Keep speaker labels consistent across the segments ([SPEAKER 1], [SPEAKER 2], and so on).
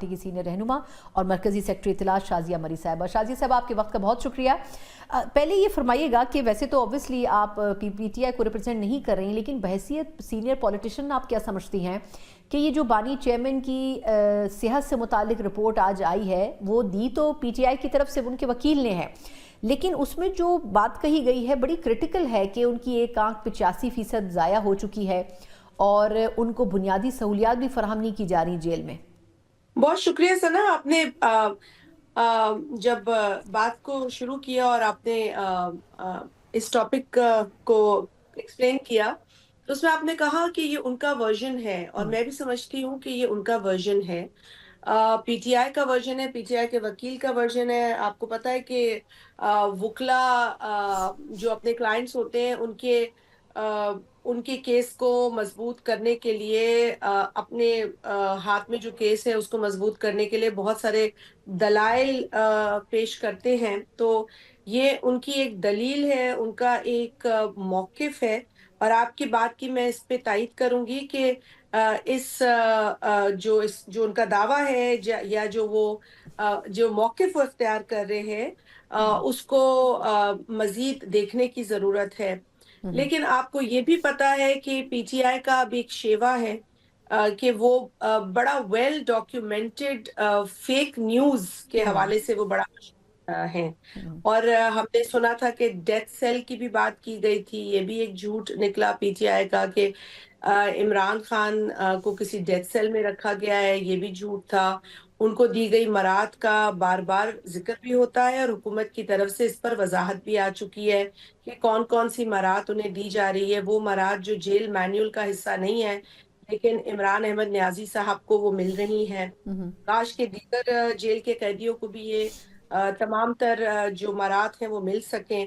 [SPEAKER 1] Party کی senior رہنما اور مرکزی سیکرٹری اطلاعات شازیہ مری صاحبہ. شازیہ صاحب آپ کے وقت کا بہت شکریہ. پہلے یہ فرمائیے گا کہ ویسے تو اوبویسلی آپ پی ٹی آئی کو ریپرزینٹ نہیں کر رہی ہیں، لیکن بحیثیت سینئر پولیٹیشین آپ کیا سمجھتی ہیں کہ یہ جو بانی چیئرمین کی صحت سے متعلق رپورٹ آج آئی ہے وہ دی تو پی ٹی آئی کی طرف سے ان کے وکیل نے ہے، لیکن اس میں جو بات کہی گئی ہے بڑی کرٹیکل ہے کہ ان کی ایک آنکھ 85% ضائع ہو چکی ہے اور ان کو بنیادی سہولیات بھی فراہم نہیں کی جا رہی جیل میں.
[SPEAKER 2] بہت شکریہ ثنا، آپ نے جب بات کو شروع کیا اور آپ نے اس ٹاپک کو ایکسپلین کیا تو اس میں آپ نے کہا کہ یہ ان کا ورژن ہے، اور میں بھی سمجھتی ہوں کہ یہ ان کا ورژن ہے. پی ٹی آئی کا ورژن ہے، پی ٹی آئی کے وکیل کا ورژن ہے. آپ کو پتا ہے کہ وکلا جو اپنے کلائنٹس ہوتے ہیں ان کے کیس کو مضبوط کرنے کے لیے اپنے ہاتھ میں جو کیس ہے اس کو مضبوط کرنے کے لیے بہت سارے دلائل پیش کرتے ہیں. تو یہ ان کی ایک دلیل ہے، ان کا ایک موقف ہے، اور آپ کی بات کی میں اس پہ تائید کروں گی کہ جو ان کا دعویٰ ہے یا جو موقف وہ اختیار کر رہے ہیں اس کو مزید دیکھنے کی ضرورت ہے. لیکن آپ کو یہ بھی پتا ہے کہ پی ٹی آئی کا بھی ایک شیوا ہے کہ وہ بڑا ویل ڈاکیومنٹڈ فیک نیوز کے حوالے سے وہ بڑا ہیں. اور ہم نے سنا تھا کہ ڈیتھ سیل کی بھی بات کی گئی تھی، یہ بھی ایک جھوٹ نکلا پی ٹی آئی کا کہ عمران خان کو کسی ڈیتھ سیل میں رکھا گیا ہے، یہ بھی جھوٹ تھا. ان کو دی گئی مراد کا بار بار ذکر بھی ہوتا ہے اور حکومت کی طرف سے اس پر وضاحت بھی آ چکی ہے کہ کون کون سی مراد انہیں دی جا رہی ہے. وہ مراد جو جیل مینیول کا حصہ نہیں ہے لیکن عمران احمد نیازی صاحب کو وہ مل رہی ہیں. کاش کے دیگر جیل کے قیدیوں کو بھی یہ تمام تر جو مراد ہیں وہ مل سکیں.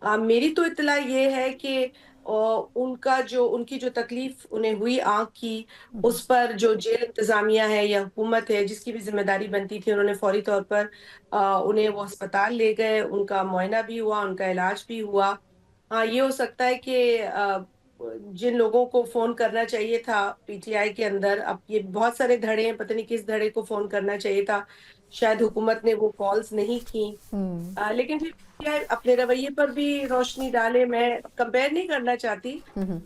[SPEAKER 2] میری تو اطلاع یہ ہے کہ ان کی جو تکلیف انہیں ہوئی آنکھ کی، اس پر جو جیل انتظامیہ ہے یا حکومت ہے جس کی بھی ذمہ داری بنتی تھی، انہوں نے فوری طور پر انہیں وہ ہسپتال لے گئے، ان کا معائنہ بھی ہوا، ان کا علاج بھی ہوا. یہ ہو سکتا ہے کہ جن لوگوں کو فون کرنا چاہیے تھا پی ٹی آئی کے اندر، اب یہ بہت سارے دھڑے ہیں، پتہ نہیں کس دھڑے کو فون کرنا چاہیے تھا، شاید حکومت نے وہ کالز نہیں کی. لیکن پھر پی ٹی آئی اپنے رویے پر بھی روشنی ڈالے. میں کمپیئر نہیں کرنا چاہتی،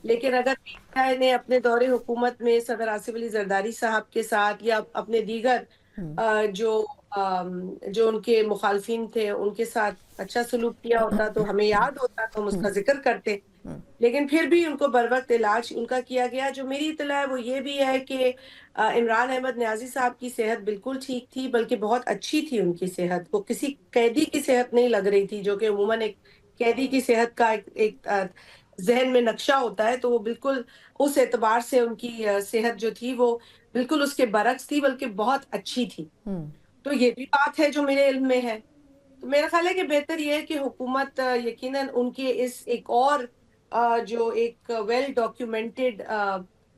[SPEAKER 2] لیکن اگر پی ٹی آئی نے اپنے دور حکومت میں صدر آصف علی زرداری صاحب کے ساتھ یا اپنے دیگر جو ان کے مخالفین تھے ان کے ساتھ اچھا سلوک کیا ہوتا تو ہمیں یاد ہوتا، تو ہم اس کا ذکر کرتے. لیکن پھر بھی ان کو بروقت علاج ان کا کیا گیا. جو میری اطلاع ہے وہ یہ بھی ہے کہ عمران احمد نیازی صاحب کی صحت بالکل ٹھیک تھی، بلکہ بہت اچھی تھی ان کی صحت. وہ کسی قیدی کی صحت نہیں لگ رہی تھی، جو کہ عموماً ایک قیدی کی صحت کا ایک ذہن میں نقشہ ہوتا ہے. تو وہ بالکل اس اعتبار سے ان کی صحت جو تھی وہ بالکل اس کے برعکس تھی، بلکہ بہت اچھی تھی. تو یہ بھی بات ہے جو میرے علم میں ہے. تو میرا خیال ہے کہ بہتر یہ ہے کہ حکومت یقیناً ان کے اس ایک اور جو ایک ویل ڈاکیومنٹڈ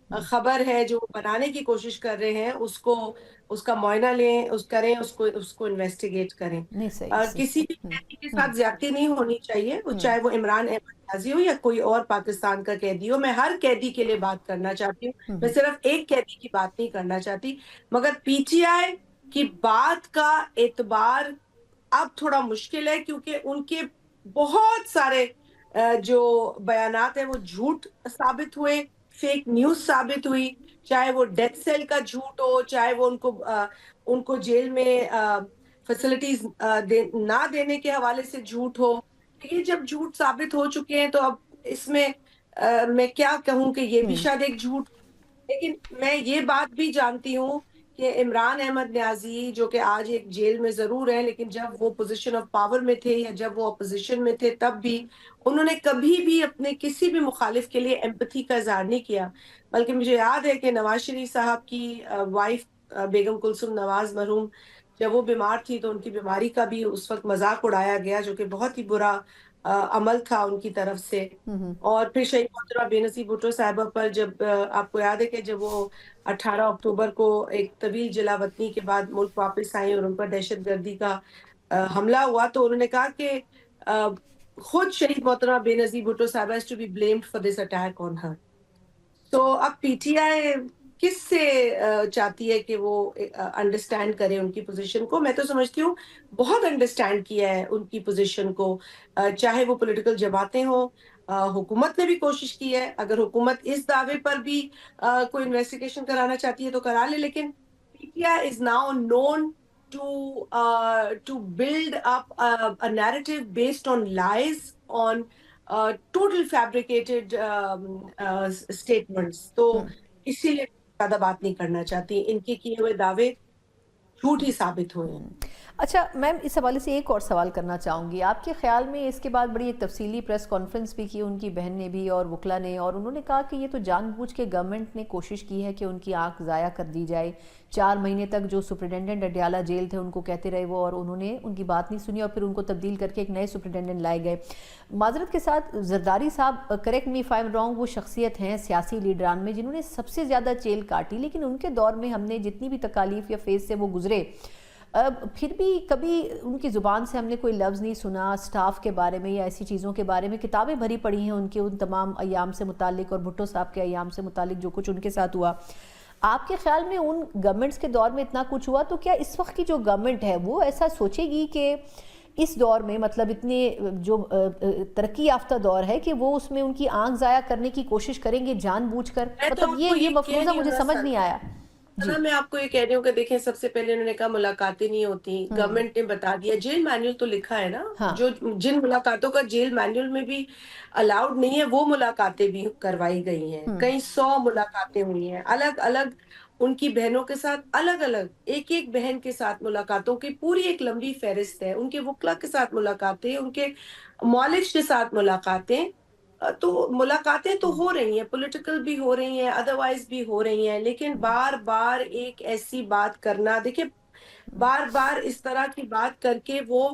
[SPEAKER 2] خبر ہے جو بنانے کی کوشش کر رہے ہیں اس کا معائنہ لیں، اس کو انویسٹیگیٹ کریں. کسی بھی قیدی کے ساتھ زیادتی نہیں ہونی چاہیے، وہ چاہے وہ عمران احمد نیازی ہو یا کوئی اور پاکستان کا قیدی ہو. میں ہر قیدی کے لیے بات کرنا چاہتی ہوں، میں صرف ایک قیدی کی بات نہیں کرنا چاہتی. مگر پی ٹی آئی کی بات کا اعتبار اب تھوڑا مشکل ہے، کیونکہ ان کے بہت سارے جو بیانات ہیں وہ جھوٹ ثابت ہوئے، فیک نیوز ثابت ہوئی. چاہے وہ ڈیتھ سیل کا جھوٹ ہو، چاہے وہ ان کو جیل میں فیسلٹیز نہ دینے کے حوالے سے جھوٹ ہو. یہ جب جھوٹ ثابت ہو چکے ہیں تو اب اس میں میں کیا کہوں کہ یہ بھی شاید ایک جھوٹ. لیکن میں یہ بات بھی جانتی ہوں کہ عمران احمد نیازی جو کہ آج ایک جیل میں ضرور ہے، لیکن جب وہ پوزیشن آف پاور میں تھے یا جب وہ اپوزیشن میں تھے تب بھی انہوں نے کبھی بھی اپنے کسی بھی مخالف کے لیے ایمپتھی کا اظہار نہیں کیا. بلکہ مجھے یاد ہے کہ نواز شریف صاحب کی وائف بیگم کلثوم نواز مرحوم جب وہ بیمار تھی تو ان کی بیماری کا بھی اس وقت مذاق اڑایا گیا، جو کہ بہت ہی برا عمل تھا ان کی طرف سے. اور پھر شہید محترمہ بے نظیر بھٹو صاحبہ پر جب آپ کو یاد ہے کہ جب وہ 18 اکتوبر کو ایک طویل جلا وطنی کے بعد ملک واپس آئیں اور ان پر دہشت گردی کا حملہ ہوا، تو انہوں نے کہا کہ خود شہید محترمہ بے نظیر بھٹو صاحبہ is to be blamed for this attack on her. تو اب پی ٹی آئی کس سے چاہتی ہے کہ وہ انڈرسٹینڈ کرے ان کی پوزیشن کو. میں تو سمجھتی ہوں بہت انڈرسٹینڈ کیا ہے ان کی پوزیشن کو, چاہے وہ پولیٹیکل جماعتیں ہوں. حکومت نے بھی کوشش کی ہے, اگر حکومت اس دعوے پر بھی کوئی انویسٹیگیشن کرانا چاہتی ہے تو کرا لے, لیکن PTI is now known to build up a narrative based on lies, on total fabricated statements. تو اسی لیے زیادہ بات نہیں کرنا چاہتی, ان کے کیے ہوئے دعوے جھوٹ ہی ثابت ہوئے ہیں.
[SPEAKER 1] اچھا میم, اس حوالے سے ایک اور سوال کرنا چاہوں گی. آپ کے خیال میں اس کے بعد بڑی ایک تفصیلی پریس کانفرنس بھی کی ان کی بہن نے بھی اور وکلا نے, اور انہوں نے کہا کہ یہ تو جان بوجھ کے گورنمنٹ نے کوشش کی ہے کہ ان کی آنکھ ضائع کر دی جائے. 4 مہینے تک جو سپرنٹینڈنٹ اڈیالہ جیل تھے ان کو کہتے رہے وہ, اور انہوں نے ان کی بات نہیں سنی اور پھر ان کو تبدیل کر کے ایک نئے سپرنٹینڈنٹ لائے گئے. معذرت کے ساتھ زرداری صاحب, correct me if I am wrong, وہ شخصیت ہیں سیاسی لیڈران میں جنہوں نے سب سے زیادہ چیل کاٹی, لیکن ان کے دور میں ہم نے جتنی بھی تکالیف یا فیز سے وہ گزرے, پھر بھی کبھی ان کی زبان سے ہم نے کوئی لفظ نہیں سنا سٹاف کے بارے میں یا ایسی چیزوں کے بارے میں. کتابیں بھری پڑی ہیں ان کے ان تمام ایام سے متعلق اور بھٹو صاحب کے ایام سے متعلق جو کچھ ان کے ساتھ ہوا. آپ کے خیال میں ان گورنمنٹس کے دور میں اتنا کچھ ہوا, تو کیا اس وقت کی جو گورنمنٹ ہے وہ ایسا سوچے گی کہ اس دور میں, مطلب اتنے جو ترقی یافتہ دور ہے, کہ وہ اس میں ان کی آنکھ ضائع کرنے کی کوشش کریں گے جان بوجھ کر؟ مطلب یہ مفروضہ مجھے سمجھ نہیں آیا.
[SPEAKER 2] میں آپ کو یہ کہہ رہی ہوں کہ دیکھیں, سب سے پہلے انہوں نے کہا ملاقاتیں نہیں ہوتی, گورنمنٹ نے بتا دیا, جیل مینیول تو لکھا ہے نا, جو جن ملاقاتوں کا جیل مینیول میں بھی الاؤڈ نہیں ہے وہ ملاقاتیں بھی کروائی گئی ہیں. کئی 100 ملاقاتیں ہوئی ہیں الگ الگ ان کی بہنوں کے ساتھ, الگ الگ ایک ایک بہن کے ساتھ ملاقاتوں کی پوری ایک لمبی فہرست ہے. ان کے وکلا کے ساتھ ملاقاتیں, ان کے معالج کے ساتھ ملاقاتیں. تو ملاقاتیں تو ہو رہی ہیں, پولیٹیکل بھی ہو رہی ہیں, ادروائز بھی ہو رہی ہیں, لیکن بار بار ایک ایسی بات کرنا, دیکھیں بار بار اس طرح کی بات کر کے وہ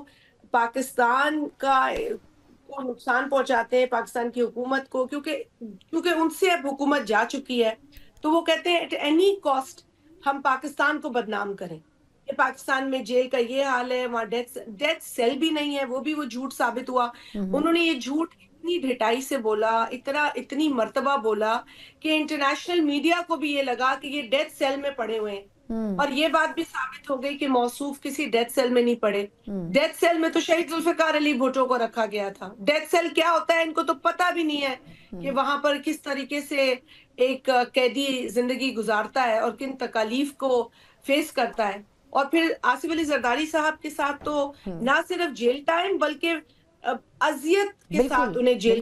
[SPEAKER 2] پاکستان کو نقصان پہنچاتے ہیں, پاکستان کی حکومت کو, کیونکہ ان سے اب حکومت جا چکی ہے, تو وہ کہتے ہیں ایٹ اینی کاسٹ ہم پاکستان کو بدنام کریں. کہ پاکستان میں جیل کا یہ حال ہے, وہاں ڈیتھ سیل بھی نہیں ہے, وہ بھی وہ جھوٹ ثابت ہوا. انہوں نے یہ جھوٹ اتنی ڈھٹائی سے بولا, اتنی مرتبہ بولا کہ انٹرنیشنل میڈیا کو بھی یہ لگا کہ یہ ڈیتھ سیل میں پڑے ہوئے ہیں. اور یہ بات بھی ثابت ہو گئی کہ موصوف کسی ڈیتھ سیل میں نہیں پڑے. ڈیتھ سیل میں تو شہید ذوالفقار علی بھٹو کو رکھا گیا تھا. ڈیتھ سیل کیا ہوتا ہے ان کو تو پتہ بھی نہیں ہے کہ وہاں پر کس طریقے سے ایک قیدی زندگی گزارتا ہے اور کن تکالیف کو فیس کرتا ہے. اور پھر آصف علی زرداری صاحب کے ساتھ تو نہ صرف جیل ٹائم بلکہ اذیت کے ساتھ انہیں جیل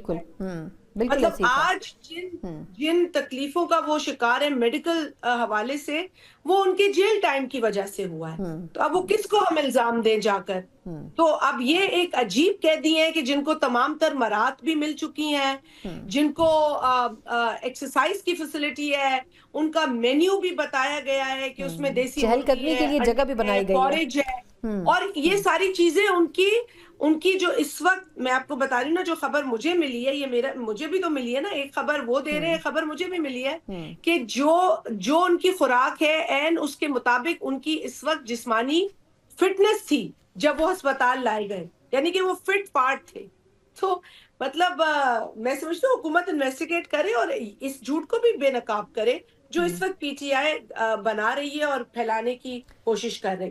[SPEAKER 2] مطلب آج جن تکلیفوں کا وہ شکار ہے میڈیکل حوالے سے, وہ ان کے جیل ٹائم کی وجہ سے ہوا ہے. تو اب وہ کس کو ہم الزام دیں جا کر؟ تو اب یہ ایک عجیب قیدی ہیں کہ جن کو تمام تر مراحت بھی مل چکی ہیں, جن کو ایکسرسائز کی فیسلٹی ہے, ان کا مینیو بھی بتایا گیا ہے کہ اس میں دیسی
[SPEAKER 1] چہل قدمی کے لیے جگہ بھی بنائی گئی ہے,
[SPEAKER 2] فورج ہے, اور یہ ساری چیزیں ان کی جو اس وقت میں آپ کو بتا رہی ہوں نا, جو خبر مجھے ملی ہے, یہ مجھے بھی تو ملی ہے نا, ایک خبر وہ دے رہے ہیں, خبر مجھے بھی ملی ہے کہ جو ان کی خوراک ہے این اس کے مطابق ان کی اس وقت جسمانی فٹنس تھی جب وہ ہسپتال لائے گئے, یعنی کہ وہ فٹ پارٹ تھے. تو مطلب میں سمجھتی ہوں حکومت انویسٹیگیٹ کرے اور اس جھوٹ کو بھی بے نقاب کرے جو اس وقت PTI بنا رہی ہے اور پھیلانے کی کوشش کر رہی ہے.